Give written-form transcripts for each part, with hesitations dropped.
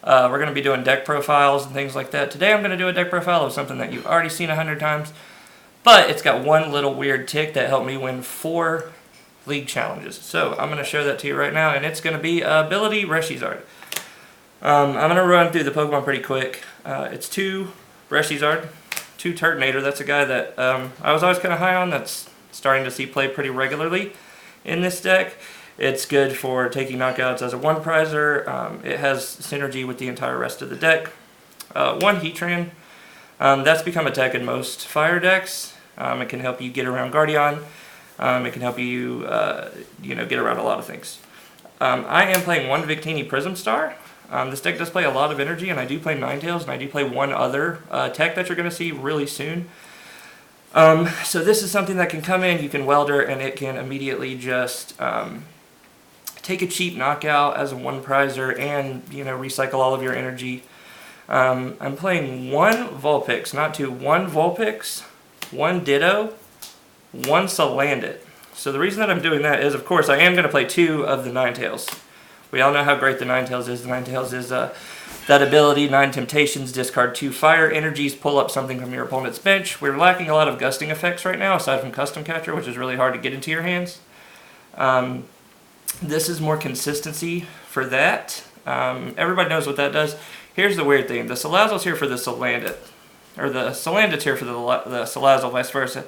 We're going to be doing deck profiles and things like that. Today I'm going to do a deck profile of something that you've already seen 100 times, but it's got one little weird tick that helped me win 4 league challenges. So I'm going to show that to you right now, and it's going to be ability Reshizard. I'm going to run through the Pokemon pretty quick. It's 2 Reshizard, 2 Turtonator. That's a guy that I was always kind of high on. That's starting to see play pretty regularly in this deck. It's good for taking knockouts as a 1-prizer. It has synergy with the entire rest of the deck. 1 Heatran. That's become a tech in most fire decks. It can help you get around Guardian. It can help you, get around a lot of things. I am playing 1 Victini Prism Star. This deck does play a lot of energy, and I do play Ninetales, and I do play 1 other tech that you're going to see really soon. So this is something that can come in, you can welder, and it can immediately just take a cheap knockout as a 1-prizer and, recycle all of your energy. I'm playing 1 Vulpix, not 2, 1 Vulpix, 1 Ditto, 1 Salandit. So the reason that I'm doing that is, of course, I am going to play 2 of the Ninetales. We all know how great the Ninetales is. The Ninetales is that ability, 9 Temptations, discard 2 fire energies, pull up something from your opponent's bench. We're lacking a lot of gusting effects right now, aside from Custom Catcher, which is really hard to get into your hands. This is more consistency for that. Everybody knows what that does. Here's the weird thing. The Salazzle's here for the Salandit. Or the Salandit's here for the Salazzle, vice versa.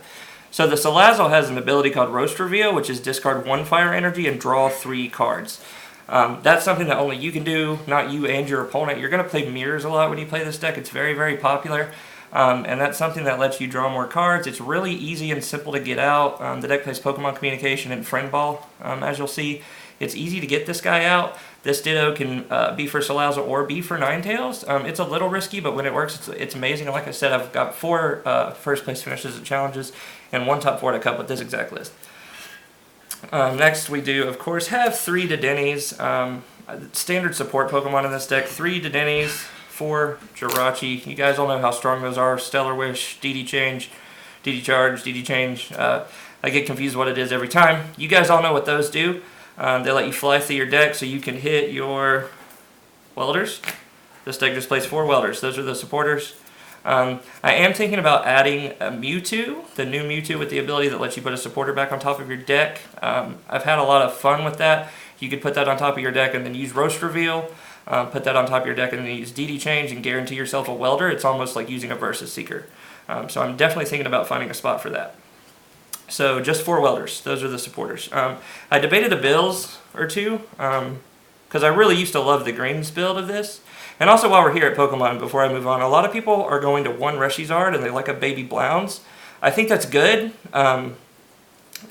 So the Salazzle has an ability called Roast Reveal, which is discard 1 fire energy and draw 3 cards. That's something that only you can do, not you and your opponent. You're going to play mirrors a lot when you play this deck. It's very, very popular. And that's something that lets you draw more cards. It's really easy and simple to get out. The deck plays Pokemon Communication and Friend Ball, as you'll see. It's easy to get this guy out. This Ditto can be for Salazzle or be for Ninetales. It's a little risky, but when it works, it's amazing. And like I said, I've got 4 first place finishes at challenges and 1 top 4 to come with this exact list. Next, we do, of course, have 3 Dedenys. Standard support Pokemon in this deck. 3 Dedenys, 4 Jirachi. You guys all know how strong those are. Stellar Wish, DD Change, DD Charge, DD Change. I get confused what it is every time. You guys all know what those do. They let you fly through your deck so you can hit your welders. This deck just plays 4 welders. Those are the supporters. I am thinking about adding a Mewtwo, the new Mewtwo with the ability that lets you put a supporter back on top of your deck. I've had a lot of fun with that. You could put that on top of your deck and then use Roast Reveal, put that on top of your deck and then use DD Change and guarantee yourself a welder. It's almost like using a Versus Seeker. So I'm definitely thinking about finding a spot for that. So just 4 welders. Those are the supporters. I debated a Bills or 2 because I really used to love the greens build of this. And also while we're here at Pokemon, before I move on, a lot of people are going to 1 Reshizard and they like a Baby Blounds. I think that's good. I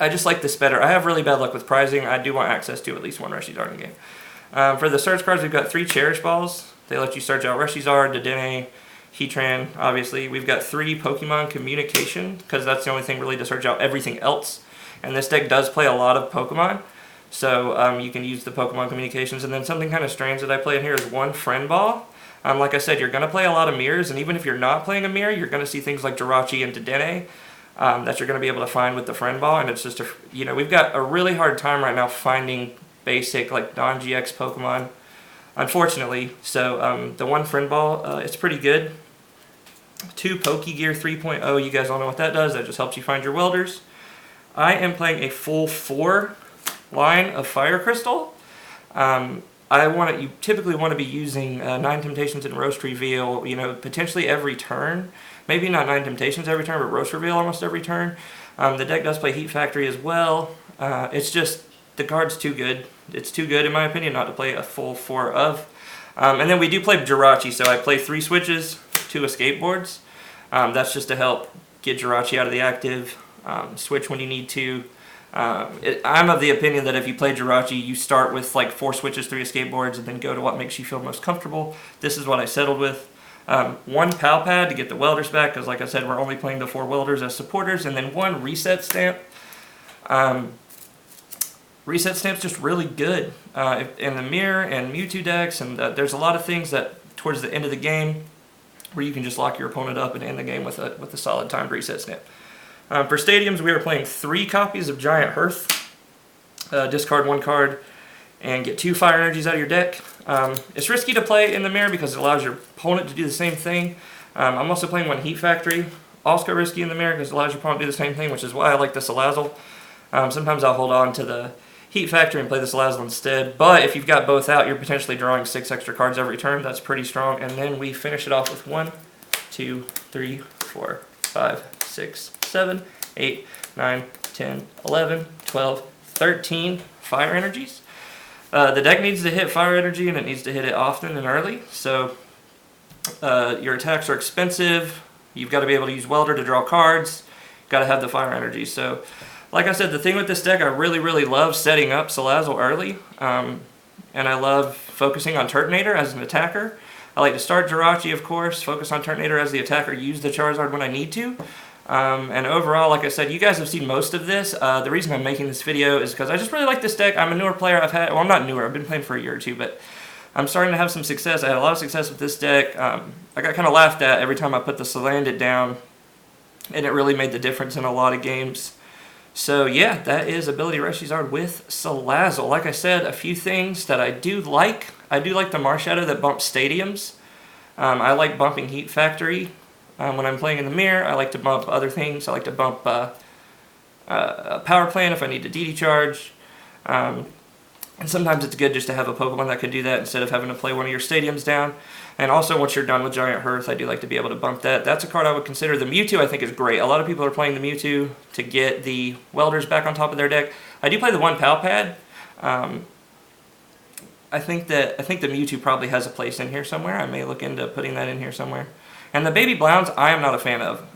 just like this better. I have really bad luck with prizing. I do want access to at least 1 Reshizard in the game. For the search cards, we've got 3 Cherish Balls. They let you search out Reshizard, Dedenne, Heatran, obviously. We've got 3 Pokemon Communication, because that's the only thing really to search out everything else. And this deck does play a lot of Pokemon. So you can use the Pokemon Communications. And then something kind of strange that I play in here is 1 Friend Ball. Like I said, you're going to play a lot of mirrors, and even if you're not playing a mirror, you're going to see things like Jirachi and Dedenne that you're going to be able to find with the Friend Ball. And it's just, we've got a really hard time right now finding basic, like, non-GX Pokemon, unfortunately. So the 1 Friend Ball, it's pretty good. 2 Pokegear 3.0, you guys all know what that does. That just helps you find your welders. I am playing a full 4 line of Fire Crystal. You typically want to be using 9 Temptations and Roast Reveal, potentially every turn. Maybe not 9 Temptations every turn, but Roast Reveal almost every turn. The deck does play Heat Factory as well. It's just, the card's too good. It's too good, in my opinion, not to play a full 4 of. And then we do play Jirachi, so I play 3 switches, 2 escape boards. That's just to help get Jirachi out of the active, switch when you need to. I'm of the opinion that if you play Jirachi, you start with like 4 switches, 3 escape boards, and then go to what makes you feel most comfortable. This is what I settled with. 1 Pal Pad to get the welders back, because like I said, we're only playing the 4 welders as supporters, and then 1 Reset Stamp. Reset Stamp's just really good in the Mirror and Mewtwo decks, and there's a lot of things that towards the end of the game where you can just lock your opponent up and end the game with a solid timed Reset Stamp. For stadiums, we are playing 3 copies of Giant Hearth. Discard 1 card and get 2 fire energies out of your deck. It's risky to play in the mirror because it allows your opponent to do the same thing. I'm also playing 1 Heat Factory. Also risky in the mirror because it allows your opponent to do the same thing, which is why I like the Salazzle. Sometimes I'll hold on to the Heat Factory and play the Salazzle instead. But if you've got both out, you're potentially drawing 6 extra cards every turn. That's pretty strong. And then we finish it off with 1, 2, 3, 4, 5, 6, 7, 8, 9, 10, 11, 12, 13 fire energies. The deck needs to hit fire energy, and it needs to hit it often and early. So your attacks are expensive. You've got to be able to use Welder to draw cards. You've got to have the fire energy. So, like I said, the thing with this deck, I really love setting up Salazzle early. And I love focusing on Turtonator as an attacker. I like to start Jirachi, of course, focus on Turtonator as the attacker, use the Charizard when I need to. And overall, like I said, you guys have seen most of this. The reason I'm making this video is because I just really like this deck. I'm a newer player. Well, I'm not newer. I've been playing for a year or two, but I'm starting to have some success. I had a lot of success with this deck. I got kind of laughed at every time I put the Salandit down, and it really made the difference in a lot of games. So yeah, that is Ability Reshizard with Salazzle. Like I said, a few things that I do like. I do like the Marshadow that bumps stadiums. I like bumping Heat Factory. When I'm playing in the mirror, I like to bump other things. I like to bump a Power Plant if I need to DD charge. And sometimes it's good just to have a Pokemon that can do that instead of having to play one of your stadiums down. And also, once you're done with Giant Hearth, I do like to be able to bump that. That's a card I would consider. The Mewtwo, I think, is great. A lot of people are playing the Mewtwo to get the Welders back on top of their deck. I do play the 1 Pal Pad. I think the Mewtwo probably has a place in here somewhere. I may look into putting that in here somewhere. And the Baby Blounds, I am not a fan of.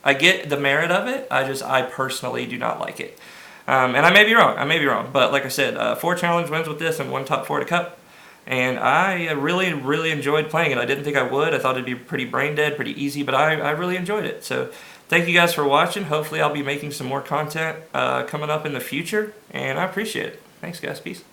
I get the merit of it. I personally do not like it. And I may be wrong. But like I said, 4 challenge wins with this and 1 top 4 to cup. And I really enjoyed playing it. I didn't think I would. I thought it'd be pretty brain dead, pretty easy, but I really enjoyed it. So thank you guys for watching. Hopefully I'll be making some more content coming up in the future, and I appreciate it. Thanks guys, peace.